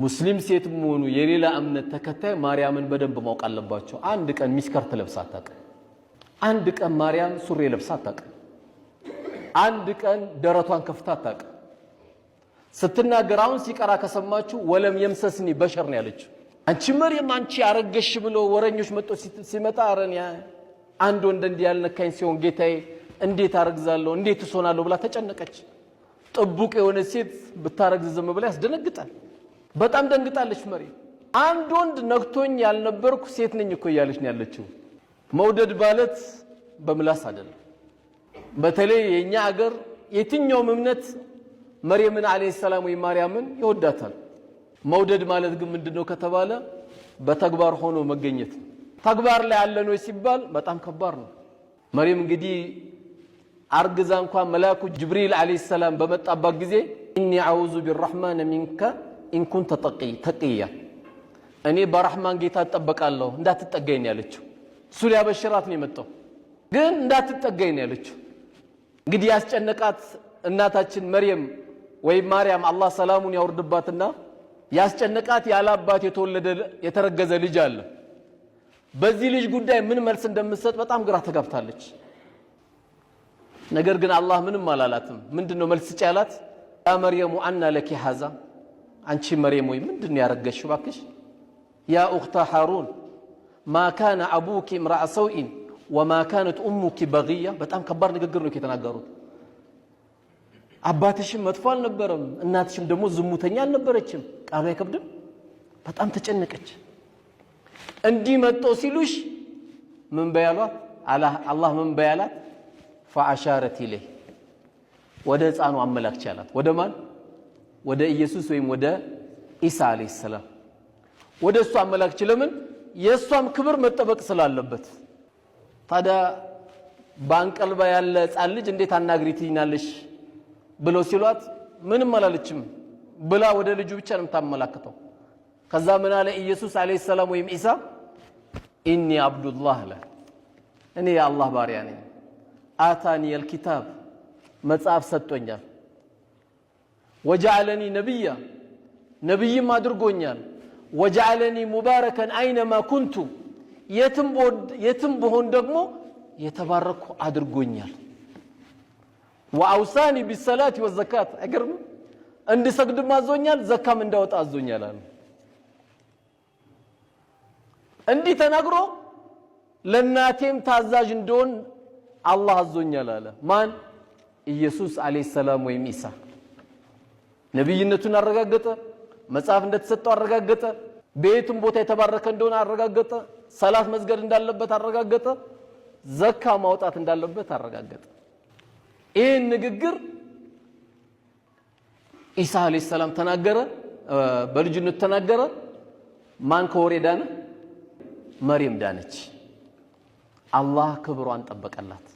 ሙስሊም ሴት መሆኑ የሌላ እምነት ተከታይ ማርያምን በደንብ ማወቅ አለባቸው። አንድ ቀን ሚስከርት ለብሳ አታውቅም። አንድ ቀን ማርያም ሱሪ ለብሳ አታውቅም። አንድ ቀን ደረቷን ከፍታ አታውቅም። ስትናገር አሁን ሲቀራ ከሰማችሁ ወለም የምሰስኒ በሸር ነው ያለችው። አንቺ መርየም አንቺ አረገሽ ብሎ ወረኞች መጥቶ ሲመጣ አረን ያ አንድ ወንድ እንዲህ ያልነካኝ ሲሆን ጌታዬ እንዴት አረግዛለሁ እንዴት እሶናለሁ ብላ ተጨነቀች። ጥቡቅ የሆነ ሴት ብታረግዝ ዝም ብላ ያስደነግጣል። በጣም ደንግጣለች መርየም። አንድ ወንድ ነክቶኝ ያልነበርኩ ሴት ነኝ እኮ እያለች ነው ያለችው። መውደድ ማለት በምላስ አይደለም። በተለይ የኛ ሀገር የትኛውም እምነት መርየምን አለይሂ ሰላም ወይ ማርያምን ይወዳታል። መውደድ ማለት ግን ምንድነው ከተባለ በተግባር ሆኖ መገኘት። ተግባር ላይ ያለ ነው ሲባል በጣም ከባድ ነው። መርየም እንግዲህ አርግዛ እንኳን መልአኩ ጅብሪል አለይሂ ሰላም በመጣባት ጊዜ ኢኒ አዑዙ ቢርራህማን ሚንከ ኢን ኩንተ ተቂያ እኔ በራህማን ጌታ እጠበቃለሁ እንዳትጠጋኝ ያለችው። እሱ ሊያበሽራት ነው የመጣው፣ ግን እንዳትጠጋኝ ያለችው። እንግዲህ ያስጨነቃት እናታችን መርየም ወይ ማርያም አላህ ሰላሙን ያወርድባትና ያስጨነቃት ያላባት የተወለደ የተረገዘ ልጅ አለ። በዚህ ልጅ ጉዳይ ምን መልስ እንደምትሰጥ በጣም ግራ ተጋብታለች። ነገር ግን አላህ ምንም አላላትም። ምንድነው መልስ ጫላት? ያ መርየሙ አና ለኪ ሀዛ፣ አንቺ መርየም ወይ ምንድነው ያረገሽው ባክሽ? ያ ኡኽታ ሃሩን ማ ካነ አቡኪ እምራአ ሰውኢን ወማ ካነት ኡሙኪ በግያ። በጣም ከባድ ንግግር ነው የተናገሩት። አባትሽም መጥፎ አልነበረም፣ እናትሽም ደግሞ ዝሙተኛ አልነበረችም። ቃሉ አይከብድም? በጣም ተጨነቀች። እንዲህ መጥቶ ሲሉሽ ምን በያሏት? አላህ ምን በያላት? ፈአሻረት ኢለይህ፣ ወደ ህፃኑ አመላክች አላት። ወደ ማን? ወደ ኢየሱስ ወይም ወደ ኢሳ አለይሂ ሰላም ወደ እሱ አመላክች። ለምን? የእሷም ክብር መጠበቅ ስላለበት። ታዲያ በአንቀልባ ያለ ህፃን ልጅ እንዴት አናግሪ ትይናለሽ ብለው ሲሏት ምንም አላለችም ብላ ወደ ልጁ ብቻ ነው የምታመላክተው። ከዛ ምን አለ ኢየሱስ አለይሂ ሰላም ወይም ኢሳ? ኢኒ አብዱላህ አለ፣ እኔ የአላህ ባሪያ ነኝ። አታኒ አልኪታብ፣ መጽሐፍ ሰጥቶኛል። ወጀዐለኒ ነቢያ፣ ነቢይም አድርጎኛል። ወጀዐለኒ ሙባረከን አይነማ ኩንቱ፣ የትም ብሆን ደግሞ የተባረኩ አድርጎኛል። ወአውሳኒ ቢሰላቲ ወዘካት፣ አይገርም? እንድሰግድም አዞኛል፣ ዘካም እንዳወጣ አዞኛል አለ። እንዲህ ተናግሮ ለናቴም ታዛዥ እንደሆን አላህ አዞኛል አለ። ማን? ኢየሱስ አለይሂ ሰላም ወይም ኢሳ። ነብይነቱን አረጋገጠ፣ መጽሐፍ እንደተሰጠው አረጋገጠ፣ በየትም ቦታ የተባረከ እንደሆነ አረጋገጠ፣ ሰላት መስገድ እንዳለበት አረጋገጠ፣ ዘካ ማውጣት እንዳለበት አረጋገጠ። ይህን ንግግር ኢሳ አለይሂ ሰላም ተናገረ፣ በልጅነቱ ተናገረ። ማን ከወሬ ዳነ? መርየም ዳነች። አላህ ክብሯን ጠበቀላት።